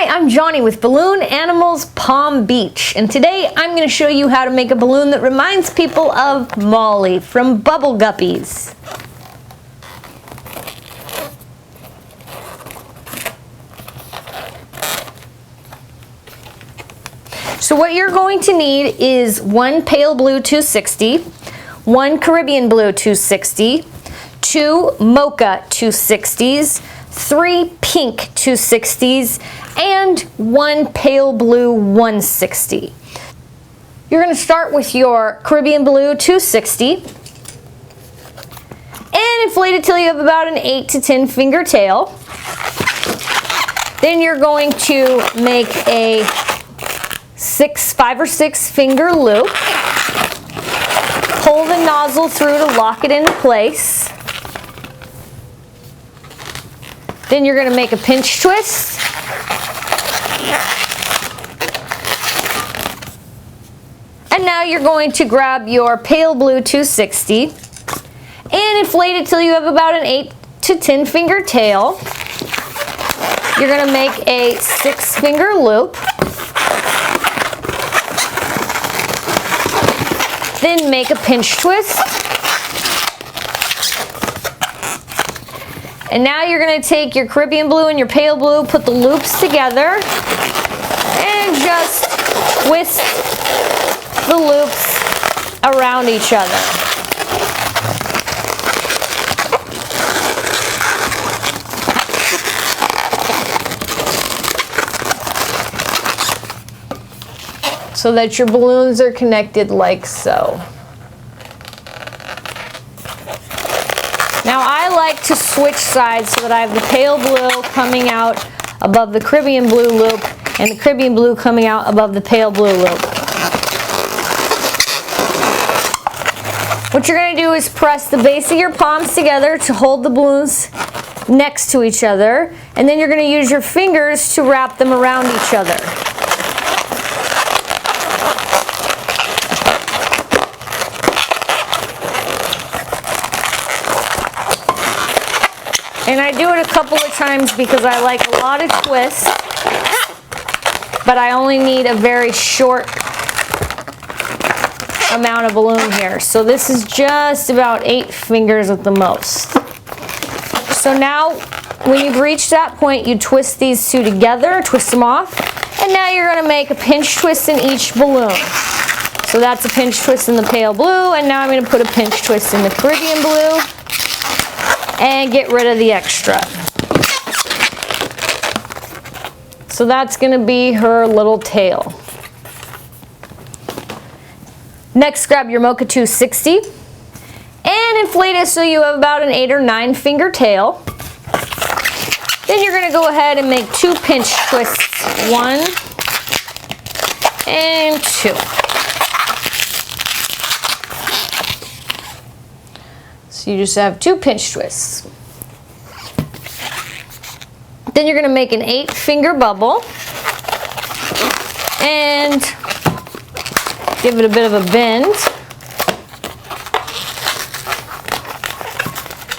Hi, I'm Johnny with Balloon Animals Palm Beach, and today I'm going to show you how to make a balloon that reminds people of Molly from Bubble Guppies. So what you're going to need is one pale blue 260, one Caribbean blue 260, two mocha 260s, 3 pink 260s, and 1 pale blue 160. You're going to start with your Caribbean blue 260 and inflate it till you have about an 8 to 10 finger tail. Then you're going to make a 5 or 6 finger loop. Pull the nozzle through to lock it into place. Then you're going to make a pinch twist. And now you're going to grab your pale blue 260 and inflate it till you have about an 8 to 10 finger tail. You're going to make a 6 finger loop. Then make a pinch twist. And now you're going to take your Caribbean blue and your pale blue, put the loops together, and just twist the loops around each other. So that your balloons are connected like so. Now I like to switch sides so that I have the pale blue coming out above the Caribbean blue loop and the Caribbean blue coming out above the pale blue loop. What you're going to do is press the base of your palms together to hold the balloons next to each other, and then you're going to use your fingers to wrap them around each other. And I do it a couple of times because I like a lot of twists, but I only need a very short amount of balloon here. So this is just about 8 fingers at the most. So now when you've reached that point, you twist these two together, twist them off, and now you're going to make a pinch twist in each balloon. So that's a pinch twist in the pale blue, and now I'm going to put a pinch twist in the Caribbean blue and get rid of the extra. So that's going to be her little tail. Next, grab your mocha 260 and inflate it so you have about an 8 or 9 finger tail. Then you're going to go ahead and make 2 pinch twists, 1 and 2. So you just have 2 pinch twists. Then you're going to make an 8 finger bubble and give it a bit of a bend.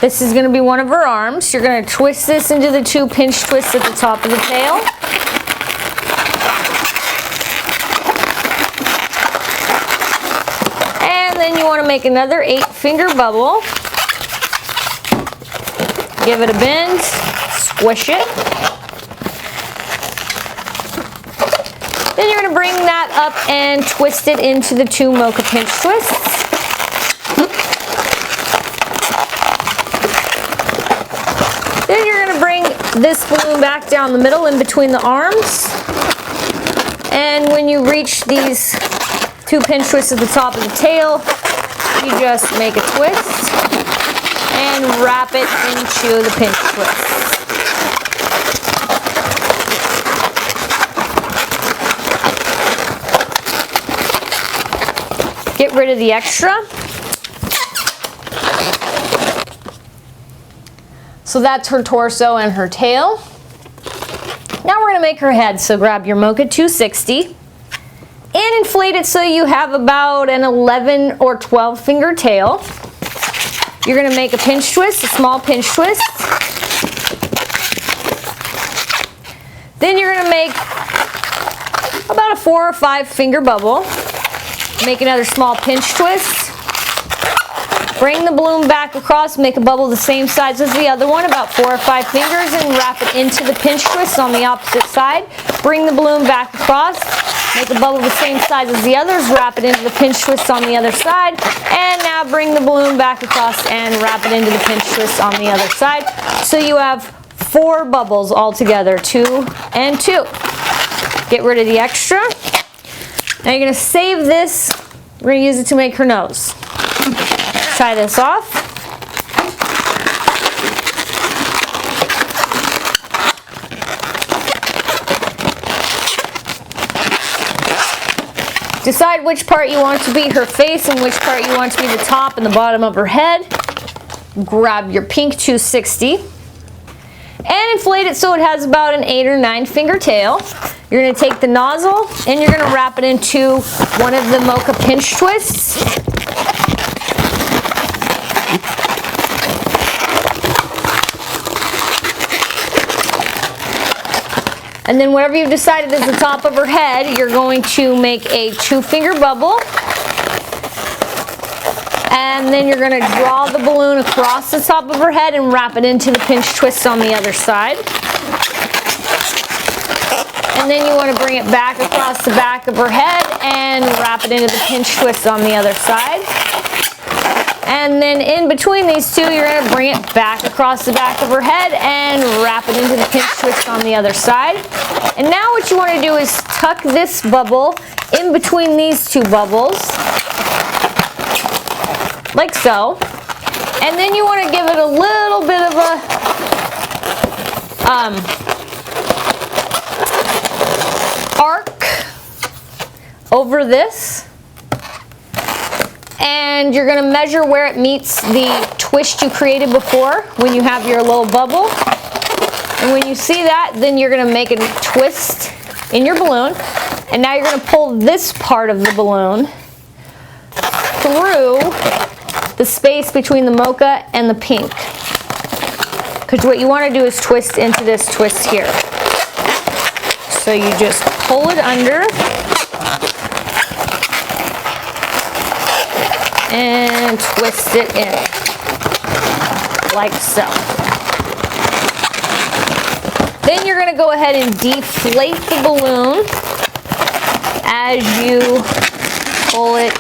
This is going to be one of her arms. You're going to twist this into the 2 pinch twists at the top of the tail. And then you want to make another 8 finger bubble. Give it a bend, squish it. Then you're going to bring that up and twist it into the 2 mocha pinch twists. Then you're going to bring this balloon back down the middle in between the arms. And when you reach these 2 pinch twists at the top of the tail, you just make a twist and wrap it into the pinch twist. Get rid of the extra. So that's her torso and her tail. Now we're going to make her head. So grab your mocha 260 and inflate it so you have about an 11 or 12 finger tail. You're going to make a pinch twist, a small pinch twist. Then you're gonna make about a 4 or 5 finger bubble. Make another small pinch twist. Bring the balloon back across, make a bubble the same size as the other one, about 4 or 5 fingers, and wrap it into the pinch twist on the opposite side. Bring the balloon back across, make a bubble the same size as the others, wrap it into the pinch twist on the other side, and now bring the balloon back across and wrap it into the pinch twist on the other side. So you have 4 bubbles all together, 2 and 2. Get rid of the extra. Now you're gonna save this. We're gonna use it to make her nose. Tie this off. Decide which part you want to be her face and which part you want to be the top and the bottom of her head. Grab your pink 260 and inflate it so it has about an 8 or 9 finger tail. You're going to take the nozzle and you're going to wrap it into one of the mocha pinch twists. And then whatever you've decided is the top of her head, you're going to make a 2-finger bubble. And then you're going to draw the balloon across the top of her head and wrap it into the pinch twist on the other side. And then you want to bring it back across the back of her head and wrap it into the pinch twist on the other side. And then in between these two, you're going to bring it back across the back of her head and wrap it into the pinch twist on the other side. And now what you want to do is tuck this bubble in between these 2 bubbles, like so. And then you want to give it a little bit of a arc over this. And you're going to measure where it meets the twist you created before when you have your little bubble. And when you see that, then you're going to make a twist in your balloon. And now you're going to pull this part of the balloon through the space between the mocha and the pink. Because what you want to do is twist into this twist here. So you just pull it under and twist it in, like so. Then you're going to go ahead and deflate the balloon as you pull it,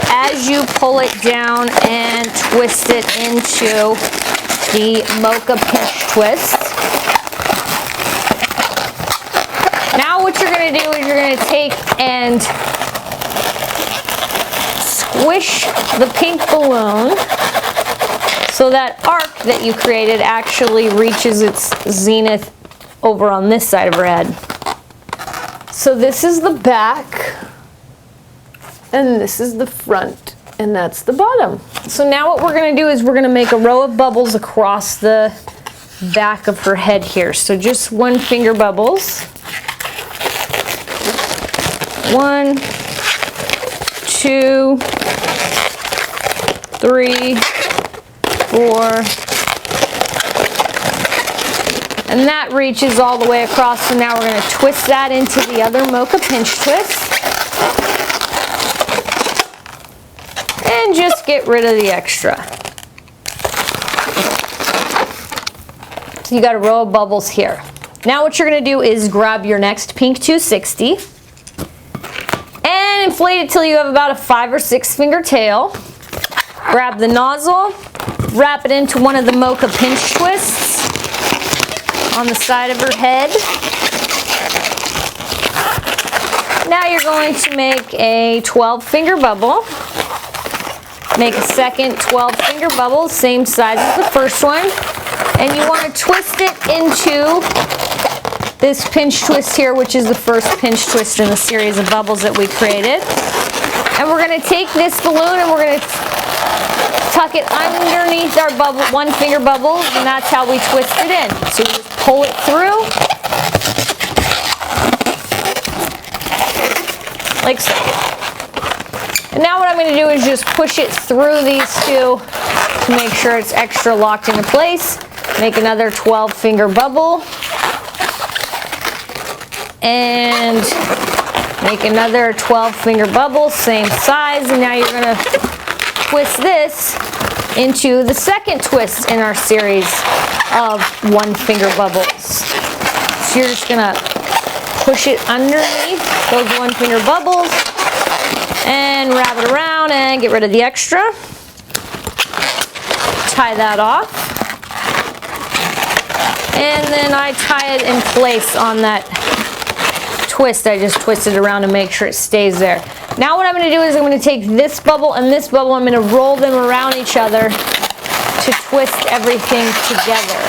as you pull it down and twist it into the mocha pinch twist. Now what you're going to do is you're going to take and squish the pink balloon so that arc that you created actually reaches its zenith over on this side of her head. So this is the back and this is the front and that's the bottom. So now what we're going to do is we're going to make a row of bubbles across the back of her head here. So just 1-finger bubbles. 1, 2, 3, 4, and that reaches all the way across. So now we're going to twist that into the other mocha pinch twist and just get rid of the extra. So you got a row of bubbles here. Now what you're going to do is grab your next pink 260 and inflate it till you have about a 5 or 6-finger tail. Grab the nozzle, wrap it into one of the mocha pinch twists on the side of her head. Now you're going to make a 12-finger bubble. Make a second 12-finger bubble, same size as the first one. And you want to twist it into this pinch twist here, which is the first pinch twist in the series of bubbles that we created. And we're going to take this balloon and we're going to tuck it underneath our bubble, 1-finger bubbles, and that's how we twist it in. So we just pull it through, like so. And now what I'm going to do is just push it through these 2 to make sure it's extra locked into place. Make another 12-finger bubble. And make another 12-finger bubble, same size. And now you're gonna twist this into the second twist in our series of 1-finger bubbles. So you're just gonna push it underneath those 1-finger bubbles and wrap it around and get rid of the extra. Tie that off. And then I tie it in place on that twist. I just twist it around to make sure it stays there. Now what I'm going to do is I'm going to take this bubble and this bubble, I'm going to roll them around each other to twist everything together.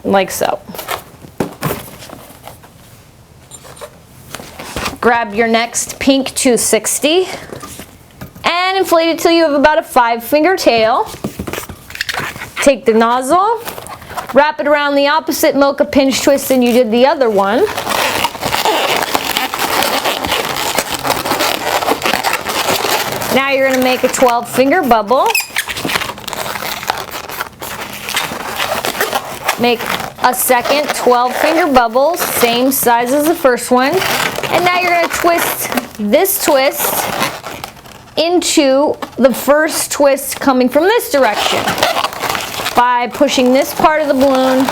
Like so. Grab your next pink 260 and inflate it till you have about a 5-finger tail. Take the nozzle, wrap it around the opposite mocha pinch twist than you did the other one. Now you're going to make a 12-finger bubble. Make a second 12-finger bubble, same size as the first one. And now you're going to twist this twist into the first twist coming from this direction by pushing this part of the balloon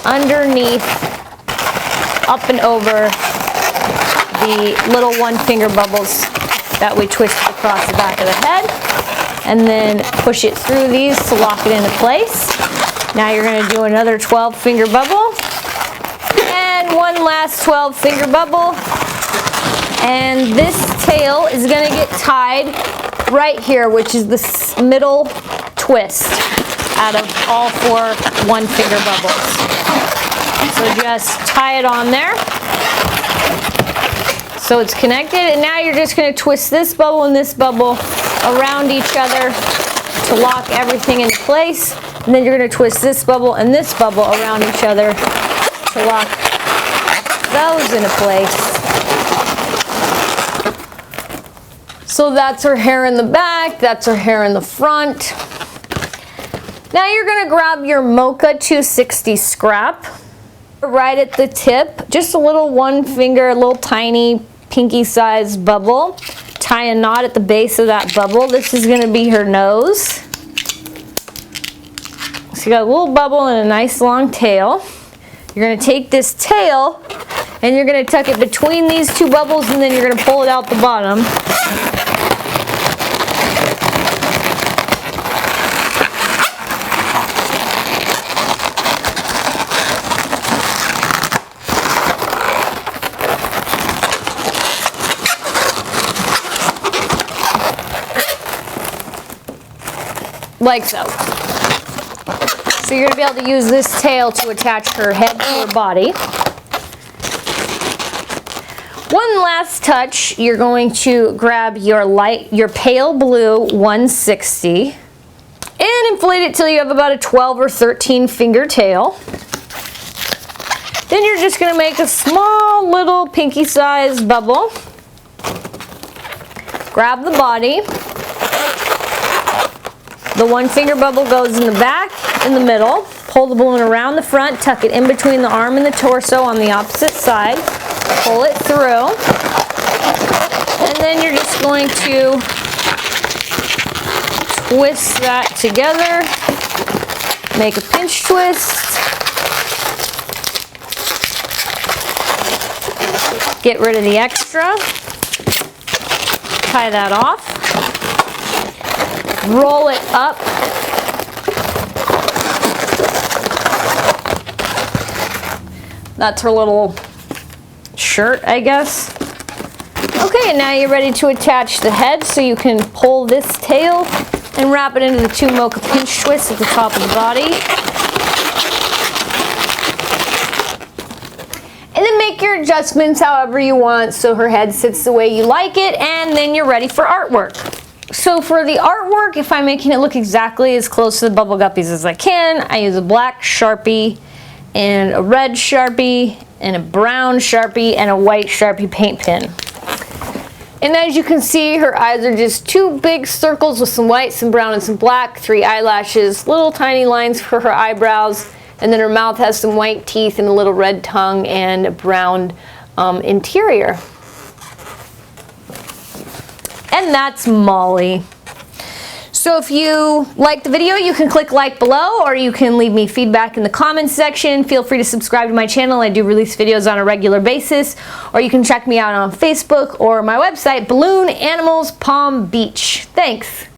underneath, up and over the little 1-finger bubbles that we twisted across the back of the head, and then push it through these to lock it into place. Now you're going to do another 12-finger bubble and one last 12-finger bubble, and this tail is going to get tied right here, which is the middle twist out of all 4 1-finger bubbles. So just tie it on there so it's connected, and now you're just going to twist this bubble and this bubble around each other to lock everything into place, and then you're going to twist this bubble and this bubble around each other to lock those into place. So that's her hair in the back, that's her hair in the front. Now you're going to grab your Mocha 260 scrap right at the tip, just a little 1-finger, a little tiny pinky sized bubble. Tie a knot at the base of that bubble. This is going to be her nose. So you got a little bubble and a nice long tail. You're going to take this tail and you're going to tuck it between these 2 bubbles, and then you're going to pull it out the bottom. Like so. So you're going to be able to use this tail to attach her head to her body. One last touch, you're going to grab your pale blue 160 and inflate it till you have about a 12 or 13 finger tail. Then you're just going to make a small little pinky sized bubble. Grab the body. The 1-finger bubble goes in the back, in the middle. Pull the balloon around the front, tuck it in between the arm and the torso on the opposite side. Pull it through. And then you're just going to twist that together. Make a pinch twist. Get rid of the extra. Tie that off. Roll it up. That's her little shirt, I guess. Okay, and now you're ready to attach the head, so you can pull this tail and wrap it into the 2 mocha pinch twists at the top of the body. And then make your adjustments however you want so her head sits the way you like it, and then you're ready for artwork. So for the artwork, if I'm making it look exactly as close to the Bubble Guppies as I can, I use a black Sharpie and a red Sharpie, and a brown Sharpie, and a white Sharpie paint pen. And as you can see, her eyes are just 2 big circles with some white, some brown, and some black, 3 eyelashes, little tiny lines for her eyebrows, and then her mouth has some white teeth and a little red tongue and a brown interior. And that's Molly. So if you liked the video, you can click like below, or you can leave me feedback in the comments section. Feel free to subscribe to my channel. I do release videos on a regular basis. Or you can check me out on Facebook or my website, Balloon Animals Palm Beach. Thanks.